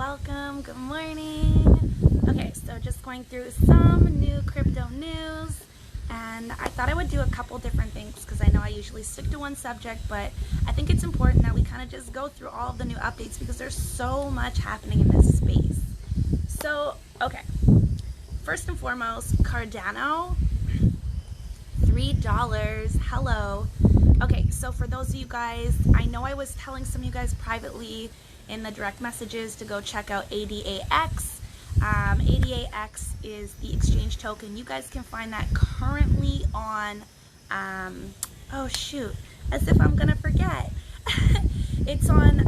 welcome. Good morning. Okay, so just going through some new crypto news, and I thought I would do a couple different things because I know I usually stick to one subject, but I think it's important that we kind of just go through all of the new updates because there's so much happening in this space. So, okay, first and foremost, Cardano, $3. Hello. Okay, so for those of you guys, I know I was telling some of you guys privately in the direct messages to go check out ADAX. ADAX is the exchange token. You guys can find that currently on, oh shoot, as if I'm gonna forget. It's on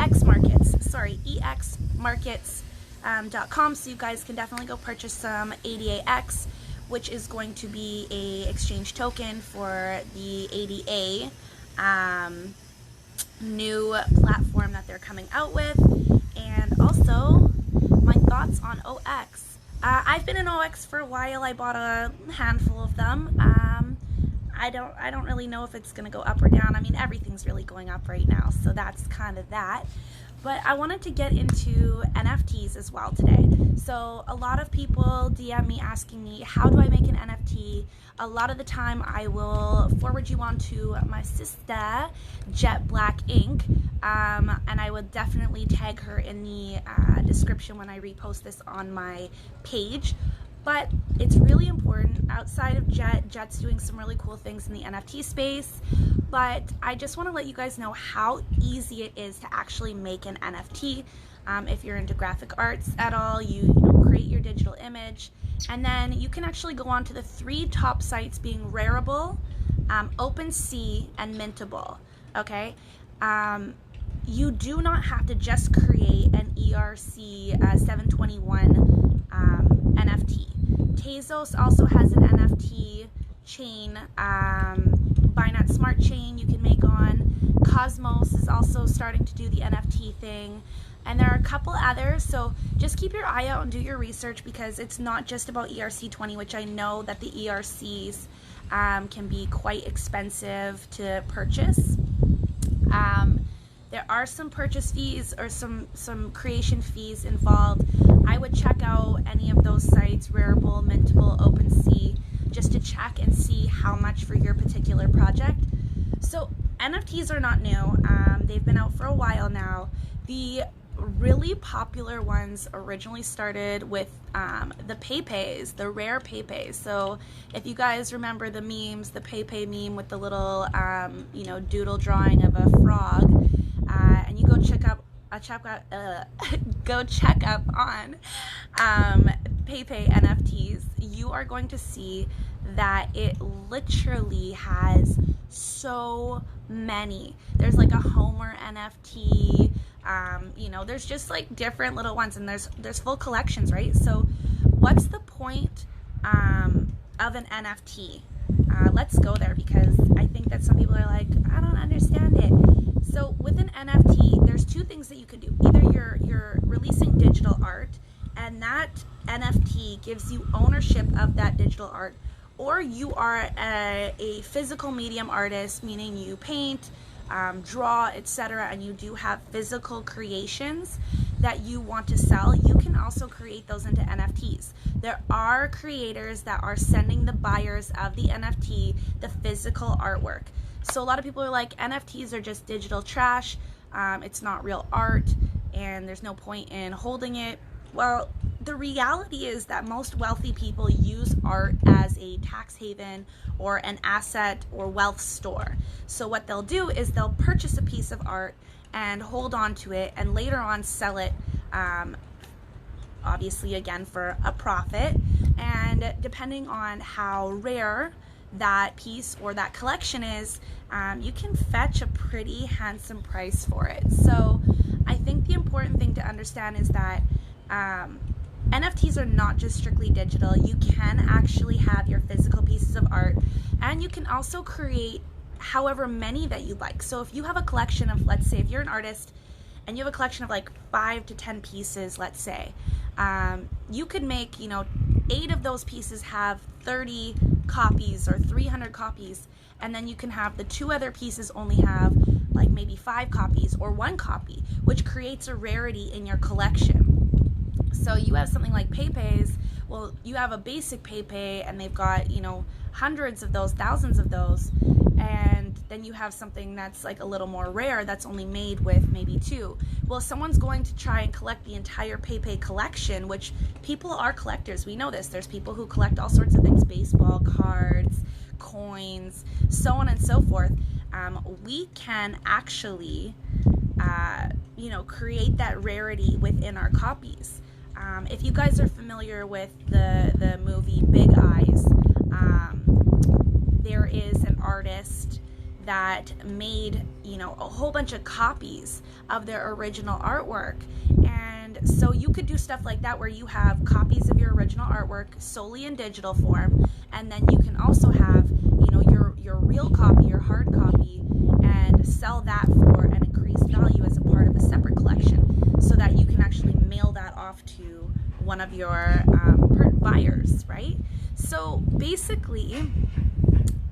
X Markets, sorry, exmarkets.com, so you guys can definitely go purchase some ADAX, which is going to be a exchange token for the ADA new platform that they're coming out with. And also my thoughts on OX. I've been in OX for a while. I bought a handful of them. I don't really know if it's gonna go up or down. I mean, everything's really going up right now, so that's kind of that. But I wanted to get into NFTs as well today. So a lot of people DM me asking me, how do I make an NFT? A lot of the time I will forward you on to my sister, Jet Black Inc. And I would definitely tag her in the description when I repost this on my page. But it's really important. Outside of Jet's doing some really cool things in the NFT space, but I just want to let you guys know how easy it is to actually make an NFT. If you're into graphic arts at all, you create your digital image, and then you can actually go on to the 3 top sites being Rarible, OpenSea, and Mintable. Okay, you do not have to just create an ERC 721 NFT. Tezos also has an NFT chain. Binance Smart Chain you can make on. Cosmos is also starting to do the NFT thing. And there are a couple others, so just keep your eye out and do your research, because it's not just about ERC20, which I know that the ERCs can be quite expensive to purchase. There are some purchase fees or some creation fees involved. I would check out any of those sites, Rarible, Mintable, OpenSea, just to check and see how much for your particular project. So NFTs are not new. They've been out for a while now. The really popular ones originally started with the PayPays, the rare PayPays. So if you guys remember the memes, the PayPay meme with the little doodle drawing of a frog, and you go check up on PayPay NFTs, you are going to see that it literally has so many. There's like a Homer NFT. There's just like different little ones, and there's full collections, right? So what's the point of an NFT? Let's go there, because I think that some people are like, I don't understand it. So with an NFT, there's 2 things that you can do. Either you're releasing digital art, and that NFT gives you ownership of that digital art, or you are a physical medium artist, meaning you paint, draw, etc., and you do have physical creations that you want to sell. You can also create those into NFTs. There are creators that are sending the buyers of the NFT the physical artwork. So a lot of people are like, NFTs are just digital trash, it's not real art, and there's no point in holding it. Well, the reality is that most wealthy people use art as a tax haven or an asset or wealth store. So what they'll do is they'll purchase a piece of art and hold on to it, and later on sell it, obviously again for a profit. And depending on how rare that piece or that collection is, you can fetch a pretty handsome price for it. So I think the important thing to understand is that NFTs are not just strictly digital. You can actually have your physical pieces of art, and you can also create however many that you like. So if you have a collection of, let's say if you're an artist and you have a collection of like 5 to 10 pieces, let's say, you could make 8 of those pieces have 30 copies or 300 copies, and then you can have the 2 other pieces only have like maybe 5 copies or 1 copy, which creates a rarity in your collection. So you have something like PayPays, well, you have a basic PayPay and they've got, hundreds of those, thousands of those, and then you have something that's like a little more rare that's only made with maybe 2. Well, someone's going to try and collect the entire PayPay collection, which people are collectors. We know this. There's people who collect all sorts of things, baseball cards, coins, so on and so forth. We can actually, create that rarity within our copies. If you guys are familiar with the movie Big Eyes, there is an artist that made, a whole bunch of copies of their original artwork. And so you could do stuff like that where you have copies of your original artwork solely in digital form, and then you can also have, your real copy, your hard copy, and sell that for an increased value as a part of a separate collection, so that you can actually mail that off to one of your buyers, right? So basically,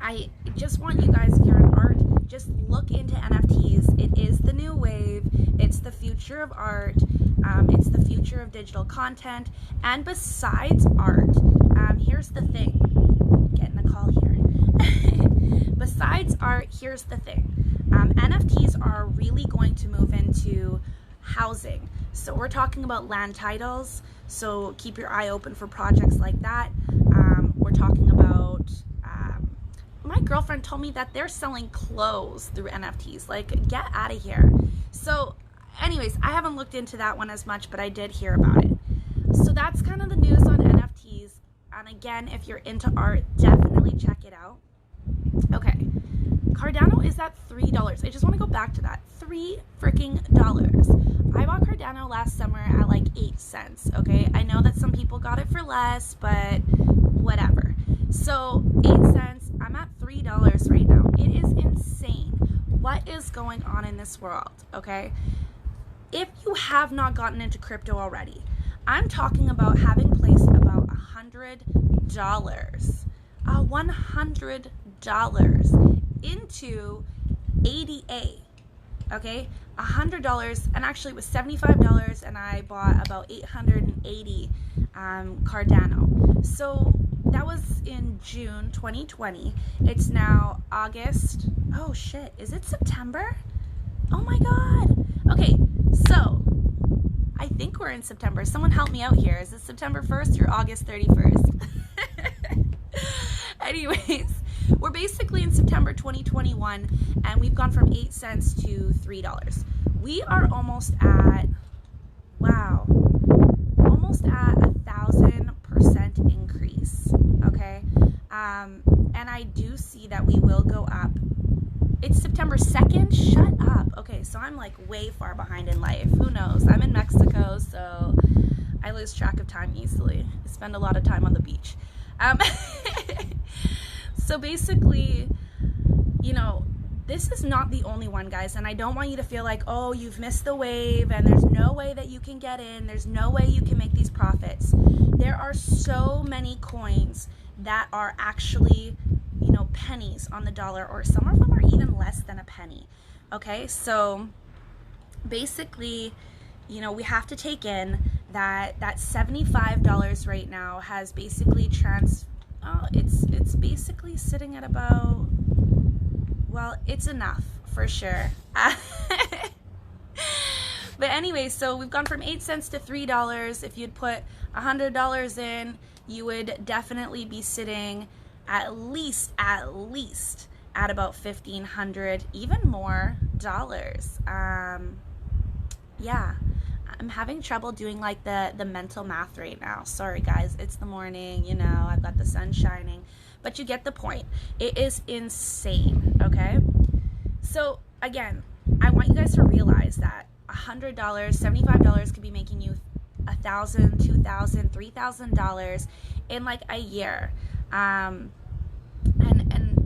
I just want you guys, if you're in art, just look into NFTs. It is the new wave. It's the future of art. It's the future of digital content. And besides art, here's the thing. Getting a call here. Besides art, here's the thing. NFTs are really going to move into housing. So we're talking about land titles. So keep your eye open for projects like that. We're talking about, my girlfriend told me that they're selling clothes through NFTs. Like, get out of here. So anyways, I haven't looked into that one as much, but I did hear about it. So that's kind of the news on NFTs. And again, if you're into art, definitely check it out. Okay, Cardano is at $3. I just want to go back to that. $3 freaking dollars. I bought Cardano last summer at like 8 cents, okay? I know that some people got it for less, but whatever. So 8 cents, I'm at $3 right now. It is insane. What is going on in this world, okay? If you have not gotten into crypto already, I'm talking about having placed about $100, $100 into ADA, okay? $100, and actually it was $75, and I bought about 880 Cardano. So that was in June 2020. It's now August. Oh shit, is it September? Oh my god. Okay, so I think we're in September. Someone help me out here. Is it September 1st or August 31st? Anyways, we're basically in September 2021, and we've gone from 8 cents to $3. We are almost at, wow, almost at 1,000% increase, okay? And I do see that we will go up. It's September 2nd? Shut up. Okay, so I'm like way far behind in life. Who knows? I'm in Mexico, so I lose track of time easily. I spend a lot of time on the beach. So basically, this is not the only one, guys, and I don't want you to feel like, oh, you've missed the wave and there's no way that you can get in, there's no way you can make these profits. There are so many coins that are actually, pennies on the dollar, or some of them are even less than a penny, okay? So basically, we have to take in that $75 right now has basically it's basically sitting at about, well, it's enough for sure. But anyway, so we've gone from 8 cents to $3. If you'd put $100 in, you would definitely be sitting at least at about $1,500, even more dollars. Yeah, I'm having trouble doing like the mental math right now. Sorry guys, it's the morning, I've got the sun shining, but you get the point. It is insane, okay? So again, I want you guys to realize that $100, $75 could be making you $1,000, $2,000, $3,000 in like a year. And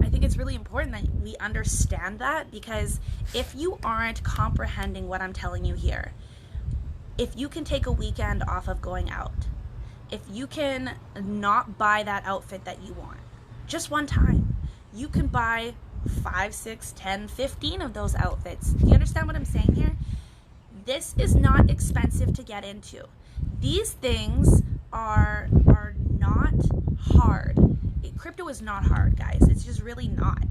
I think it's really important that we understand that, because if you aren't comprehending what I'm telling you here, if you can take a weekend off of going out, if you can not buy that outfit that you want, just one time, you can buy 5, 6, 10, 15 of those outfits. Do you understand what I'm saying here? This is not expensive to get into. These things are not hard. Crypto is not hard, guys. It's just really not.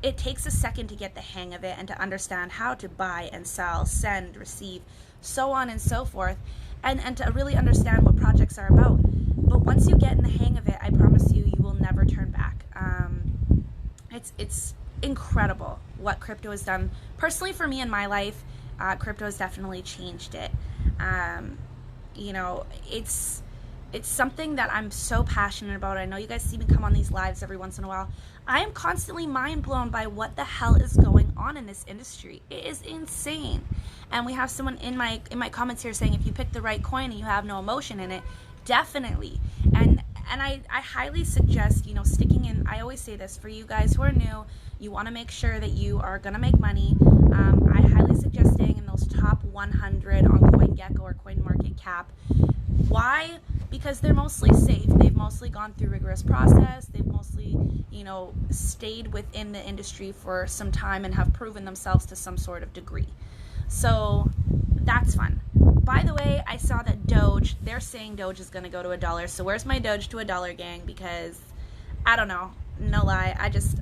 It takes a second to get the hang of it and to understand how to buy and sell, send, receive, so on and so forth, and to really understand what projects are about. But once you get in the hang of it, I promise you, you will never turn back. It's incredible what crypto has done. Personally, for me in my life, crypto has definitely changed it. It's something that I'm so passionate about. I know you guys see me come on these lives every once in a while. I am constantly mind blown by what the hell is going on in this industry. It is insane. And we have someone in my comments here saying, if you pick the right coin and you have no emotion in it, definitely. And I highly suggest, sticking in. I always say this, for you guys who are new, you want to make sure that you are going to make money. I highly suggest staying in those top 100 on CoinGecko or CoinMarketCap. Why? Because they're mostly safe. They've mostly gone through rigorous process. They've mostly, stayed within the industry for some time and have proven themselves to some sort of degree. So that's fun. By the way, I saw that Doge, they're saying Doge is going to go to $1. So where's my Doge to $1 gang? Because I don't know. No lie.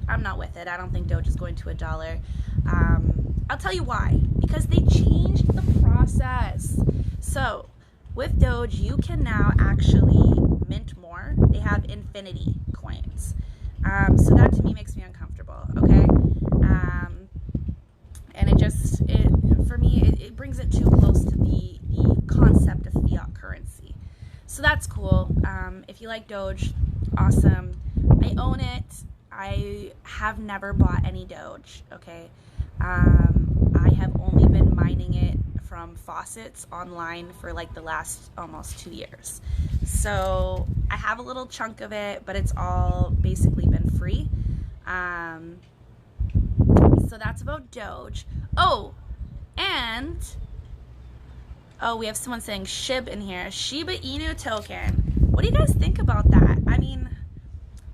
I'm not with it. I don't think Doge is going to $1. I'll tell you why. Because they changed the process. So with Doge, you can now actually mint more. They have infinity coins. So that to me makes me uncomfortable, okay? And for me, it brings it too close to the concept of fiat currency. So that's cool. If you like Doge, awesome. I own it. I have never bought any Doge, okay? I have only been mining it from faucets online for like the last almost 2 years. So I have a little chunk of it, but it's all basically been free. So that's about Doge. We have someone saying SHIB in here. Shiba Inu token. What do you guys think about that? I mean,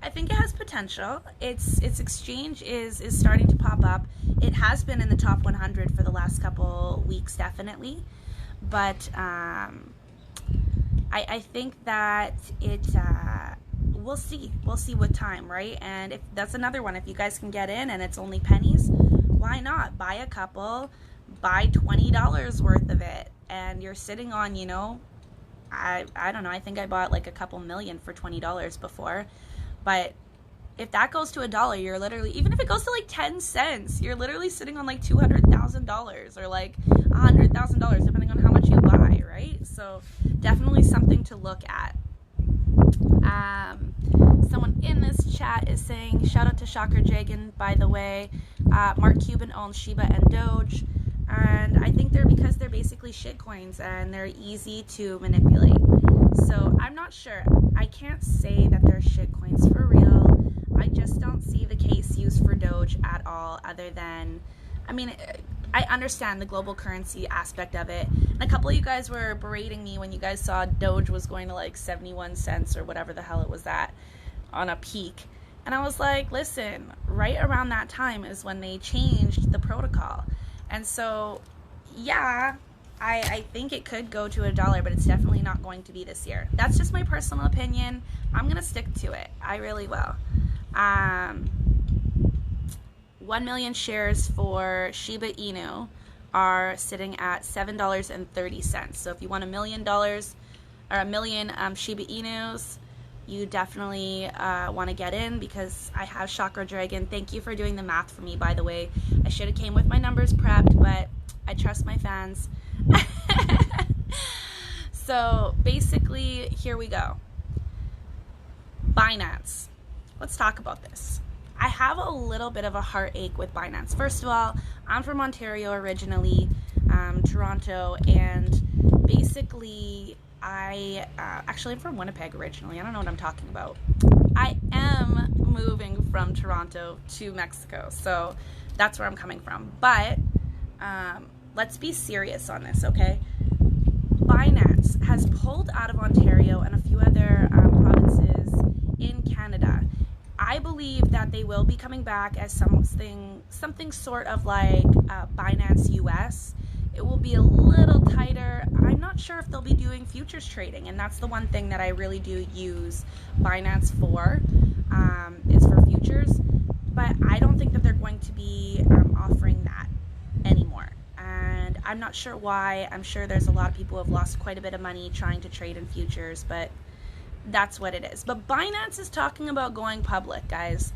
I think it has potential. Its exchange is starting to pop up. It has been in the top 100 for the last couple weeks, definitely. But I think that we'll see. We'll see with time, right? And if that's another one, if you guys can get in and it's only pennies, why not? Buy a couple, buy $20 worth of it. And you're sitting on, I don't know, I think I bought like a couple million for $20 before. But if that goes to $1, you're literally, even if it goes to like 10 cents, you're literally sitting on like $200,000 or like $100,000, depending on how much you buy, right? So definitely something to look at. Someone in this chat is saying, shout out to Shocker Dragon, by the way. Mark Cuban owns Shiba and Doge. And I think because they're basically shit coins and they're easy to manipulate. So I'm not sure. I can't say that they're shit coins for real. I just don't see the case used for Doge at all, other than, I understand the global currency aspect of it. And a couple of you guys were berating me when you guys saw Doge was going to like 71 cents or whatever the hell it was at on a peak. And I was like, listen, right around that time is when they changed the protocol. And so, yeah, I think it could go to $1, but it's definitely not going to be this year. That's just my personal opinion. I'm going to stick to it. I really will. 1 million shares for Shiba Inu are sitting at $7.30. So if you want $1 million or a million Shiba Inus, you definitely want to get in, because I have Chakra Dragon. Thank you for doing the math for me, by the way. I should have came with my numbers prepped, but I trust my fans. So basically, here we go. Binance. Let's talk about this. I have a little bit of a heartache with Binance. First of all, I'm from Ontario originally, Toronto, and basically actually I'm from Winnipeg originally. I don't know what I'm talking about. I am moving from Toronto to Mexico, so that's where I'm coming from. But let's be serious on this, okay? Binance has pulled out of Ontario and a few other provinces in Canada. I believe that they will be coming back as something sort of like Binance US. It will be a little tighter. I'm not sure if they'll be doing futures trading, and that's the one thing that I really do use Binance for, is for futures. But I don't think that they're going to be offering that anymore. And I'm not sure why. I'm sure there's a lot of people who have lost quite a bit of money trying to trade in futures, but that's what it is. But Binance is talking about going public, guys.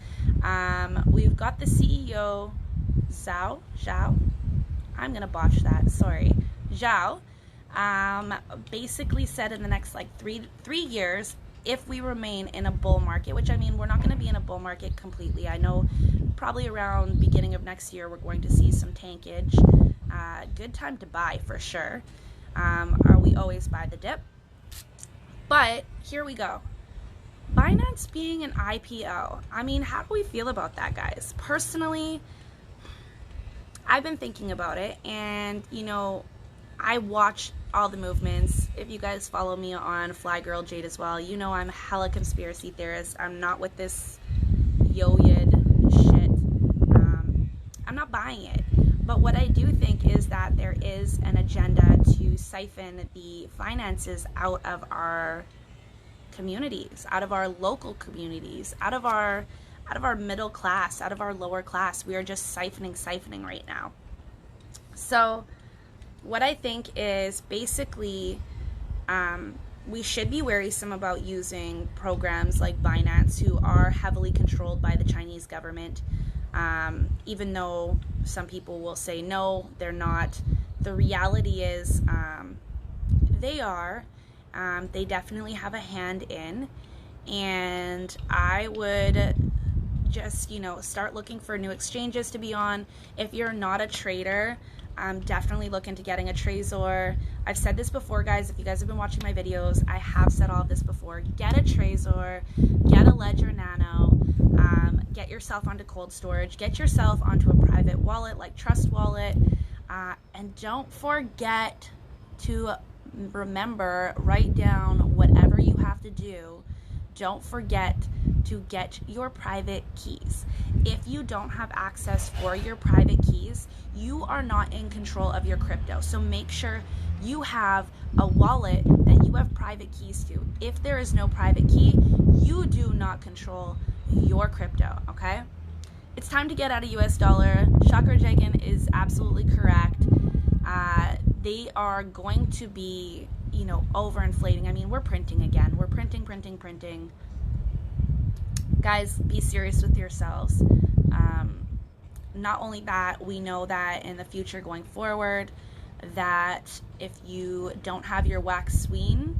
We've got the CEO, Zhao. I'm gonna botch that, sorry. Zhao basically said in the next like three years, if we remain in a bull market, which I mean, we're not going to be in a bull market completely. I know probably around beginning of next year, we're going to see some tankage. Good time to buy for sure. We always buy the dip. But here we go. Binance being an IPO. I mean, how do we feel about that, guys? Personally, I've been thinking about it, and you know, I watch all the movements. If you guys follow me on Fly Girl Jade as well, you know I'm hella conspiracy theorist. I'm not with this yo-yid shit. I'm not buying it. But what I do think is that there is an agenda to siphon the finances out of our communities, out of our local communities, out of our middle class, out of our lower class. We are just siphoning right now. So what I think is basically we should be worrisome about using programs like Binance, who are heavily controlled by the Chinese government, even though some people will say no, they're not. The reality is they are. They definitely have a hand in, and I would just, you know, start looking for new exchanges to be on. If you're not a trader, definitely look into getting a Trezor. I've said this before, guys. If you guys have been watching my videos, I have said all of this before. Get a Trezor, get a Ledger Nano, get yourself onto cold storage, get yourself onto a private wallet like Trust Wallet, and don't forget to remember, write down whatever you have to do. Don't forget to get your private keys. If you don't have access for your private keys, you are not in control of your crypto. So make sure you have a wallet that you have private keys to. If there is no private key, you do not control your crypto, okay? It's time to get out of US dollar. Chakra Jagan is absolutely correct. They are going to be, you know, overinflating. I mean, we're printing again. We're printing. Guys, be serious with yourselves. Not only that, we know that in the future going forward, that if you don't have your wax swing,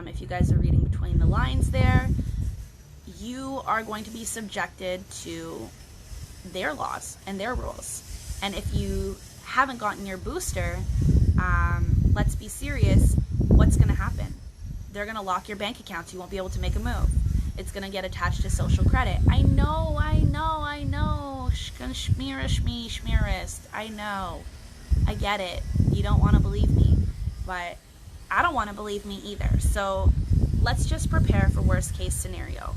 if you guys are reading between the lines there, you are going to be subjected to their laws and their rules. And if you haven't gotten your booster, let's be serious, what's going to happen? They're going to lock your bank accounts. You won't be able to make a move. It's going to get attached to social credit. I know. Schmearist. I know. I get it. You don't want to believe me, but I don't want to believe me either. So let's just prepare for worst case scenario.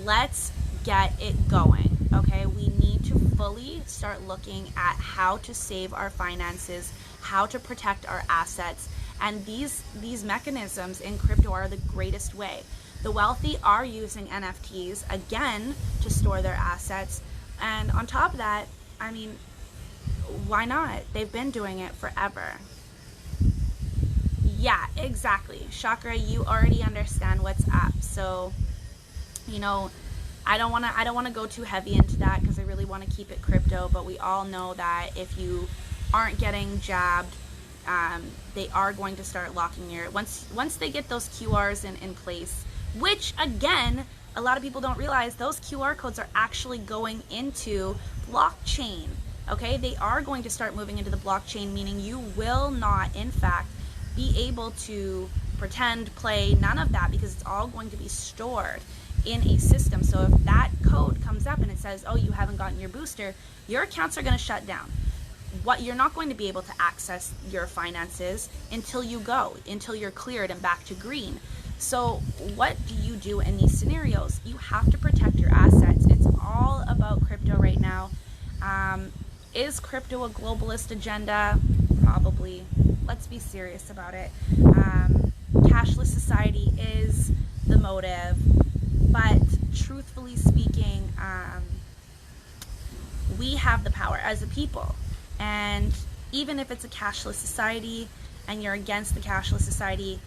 Let's get it going, okay? We need to fully start looking at how to save our finances, how to protect our assets, and these mechanisms in crypto are the greatest way. The wealthy are using NFTs, again, to store their assets, and on top of that, I mean, why not? They've been doing it forever. Yeah, exactly. Chakra, you already understand what's up. So, you know, I don't want to go too heavy into that because I really want to keep it crypto, but we all know that if you aren't getting jabbed, they are going to start locking your, once they get those QRs in place, which again, a lot of people don't realize those QR codes are actually going into blockchain. Okay, they are going to start moving into the blockchain, meaning you will not, in fact, be able to pretend, play, none of that, because it's all going to be stored in a system. So if that code comes up and it says, oh, you haven't gotten your booster, your accounts are going to shut down. What you're not going to be able to access your finances until you're cleared and back to green. So what do you do in these scenarios? You have to protect your assets. It's all about crypto right now. Is crypto a globalist agenda? Probably. Let's be serious about it. Cashless society is the motive, but truthfully speaking, we have the power as a people. And even if it's a cashless society and you're against the cashless society,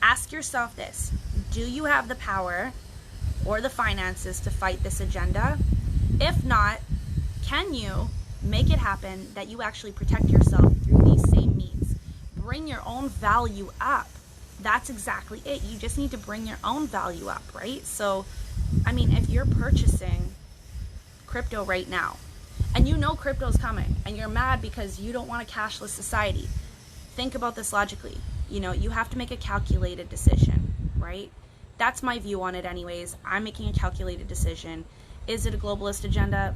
ask yourself this: do you have the power or the finances to fight this agenda? If not, can you make it happen that you actually protect yourself through these same means? Bring your own value up. That's exactly it. You just need to bring your own value up, right? So, I mean, if you're purchasing crypto right now and you know crypto's coming and you're mad because you don't want a cashless society, think about this logically. You know, you have to make a calculated decision, right? That's my view on it anyways. I'm making a calculated decision. Is it a globalist agenda?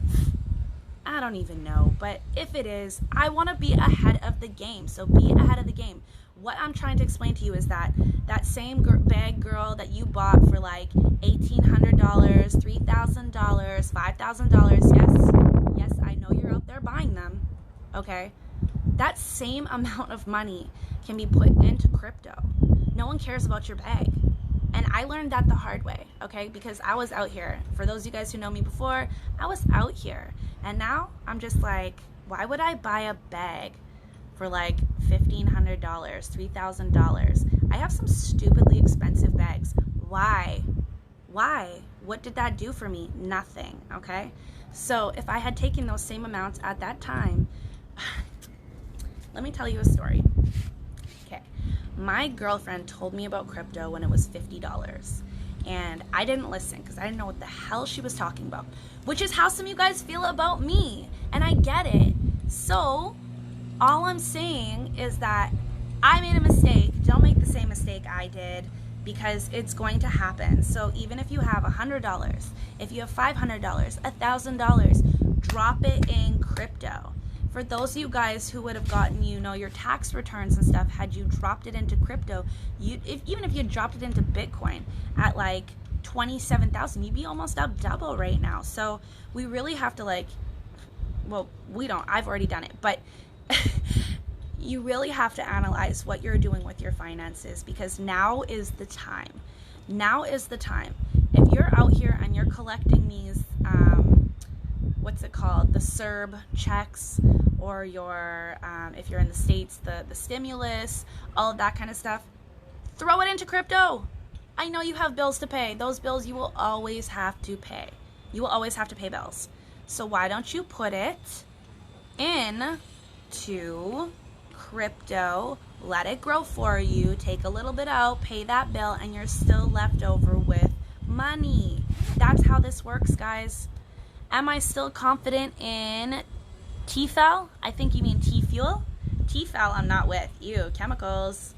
I don't even know. But if it is, I want to be ahead of the game. So be ahead of the game. What I'm trying to explain to you is that that same bag, girl, that you bought for like $1,800, $3,000, $5,000, yes, I know you're out there buying them, okay? That same amount of money can be put into crypto. No one cares about your bag. And I learned that the hard way, okay? Because I was out here. For those of you guys who know me before, I was out here. And now I'm just like, why would I buy a bag for like $1,500, $3,000? I have some stupidly expensive bags. Why? Why? What did that do for me? Nothing, okay? So if I had taken those same amounts at that time, let me tell you a story. Okay. My girlfriend told me about crypto when it was $50. And I didn't listen because I didn't know what the hell she was talking about. Which is how some of you guys feel about me. And I get it. So, all I'm saying is that I made a mistake. Don't make the same mistake I did, because it's going to happen. So even if you have $100, if you have $500, $1,000, drop it in crypto. For those of you guys who would have gotten, you know, your tax returns and stuff, had you dropped it into crypto, even if you dropped it into Bitcoin at like 27,000, you'd be almost up double right now. So we really have to we don't, I've already done it, but you really have to analyze what you're doing with your finances, because now is the time. Now is the time. If you're out here and you're collecting these, what's it called? The CERB checks, or your, if you're in the States, the stimulus, all of that kind of stuff, throw it into crypto. I know you have bills to pay. Those bills you will always have to pay. You will always have to pay bills. So why don't you put it into crypto, let it grow for you, take a little bit out, pay that bill, and you're still left over with money. That's how this works, guys. Am I still confident in TFL? I think you mean T-Fuel. TFL I'm not with. Ew, chemicals.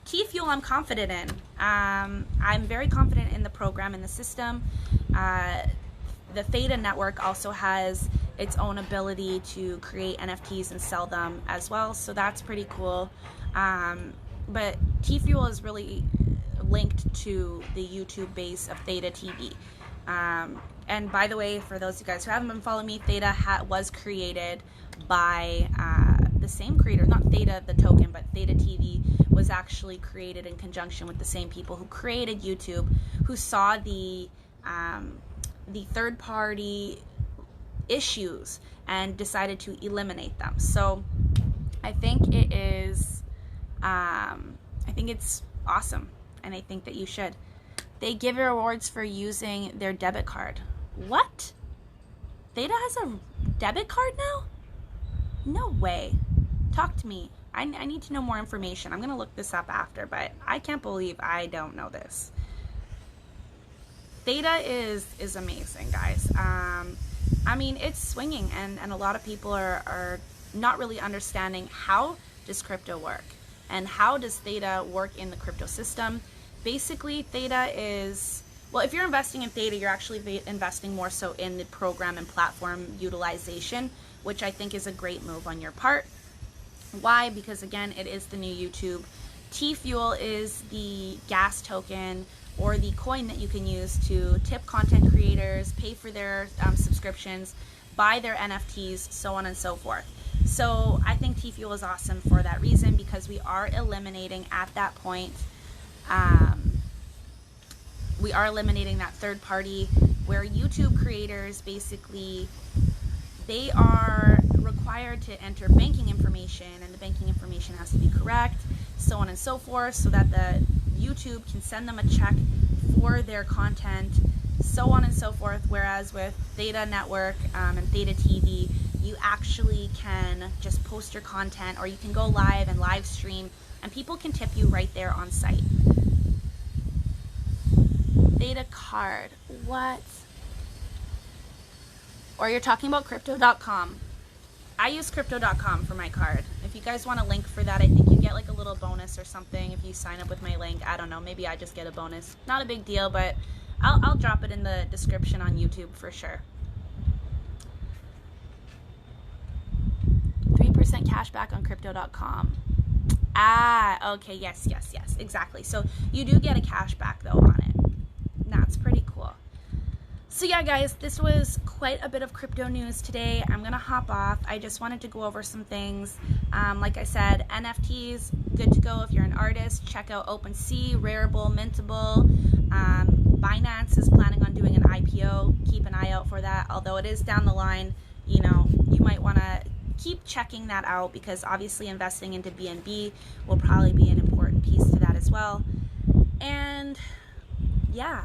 T-Fuel I'm confident in. I'm very confident in the program and the system. The Theta network also has its own ability to create NFTs and sell them as well, so that's pretty cool. But T-Fuel is really linked to the YouTube base of Theta TV. And by the way, for those of you guys who haven't been following me, Theta was created by the same creator, not Theta the token, but Theta TV was actually created in conjunction with the same people who created YouTube, who saw the third-party issues and decided to eliminate them. So I think it is, I think it's awesome, and I think that you should. They give you rewards for using their debit card. What? Theta has a debit card now? No way. Talk to me. I need to know more information. I'm going to look this up after, but I can't believe I don't know this. Theta is amazing, guys. I mean, it's swinging, and a lot of people are not really understanding how does crypto work and how does Theta work in the crypto system. Basically, Theta is, well, if you're investing in Theta, you're actually investing more so in the program and platform utilization, which I think is a great move on your part. Why? Because again, it is the new YouTube. T-Fuel is the gas token or the coin that you can use to tip content creators, pay for their subscriptions, buy their NFTs, so on and so forth. So I think T-Fuel is awesome for that reason, because we are eliminating at that point, we are eliminating that third party where YouTube creators basically, they are required to enter banking information, and the banking information has to be correct, so on and so forth, so that the YouTube can send them a check for their content, so on and so forth. Whereas with Theta Network and Theta TV, you actually can just post your content, or you can go live and live stream, and people can tip you right there on site. Theta card, what? Or you're talking about crypto.com. I use crypto.com for my card. If you guys want a link for that, I think you get like a little bonus or something if you sign up with my link. I don't know, maybe I just get a bonus. Not a big deal, but I'll drop it in the description on YouTube for sure. 3% cash back on crypto.com. Ah, okay, yes, exactly. So you do get a cash back though on it. That's pretty cool. So yeah, guys, this was quite a bit of crypto news today. I'm going to hop off. I just wanted to go over some things. Like I said, NFTs, good to go if you're an artist. Check out OpenSea, Rareable, Mintable. Binance is planning on doing an IPO. Keep an eye out for that. Although it is down the line, you know, you might want to keep checking that out, because obviously investing into BNB will probably be an important piece to that as well. And yeah,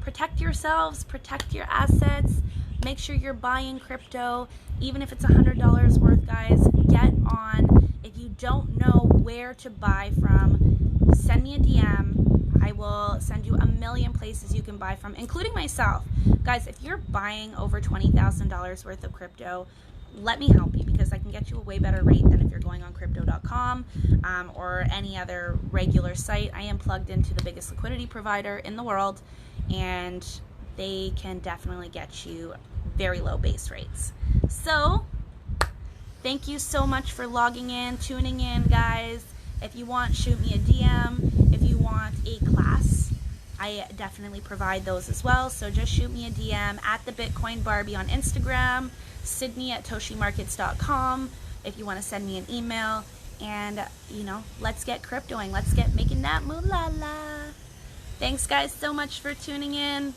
protect yourselves, protect your assets, make sure you're buying crypto, even if it's $100 worth, guys. Get on. If you don't know where to buy from, send me a DM. I will send you a million places you can buy from, including myself. Guys, if you're buying over $20,000 worth of crypto, let me help you, because I can get you a way better rate than if you're going on crypto.com or any other regular site. I am plugged into the biggest liquidity provider in the world, and they can definitely get you very low base rates. So thank you so much for logging in, tuning in, guys. If you want, shoot me a DM. If you want a class, I definitely provide those as well. So just shoot me a DM at the Bitcoin Barbie on Instagram, Sydney@toshimarkets.com if you want to send me an email. And, you know, let's get cryptoing. Let's get making that moolah. Thanks, guys, so much for tuning in.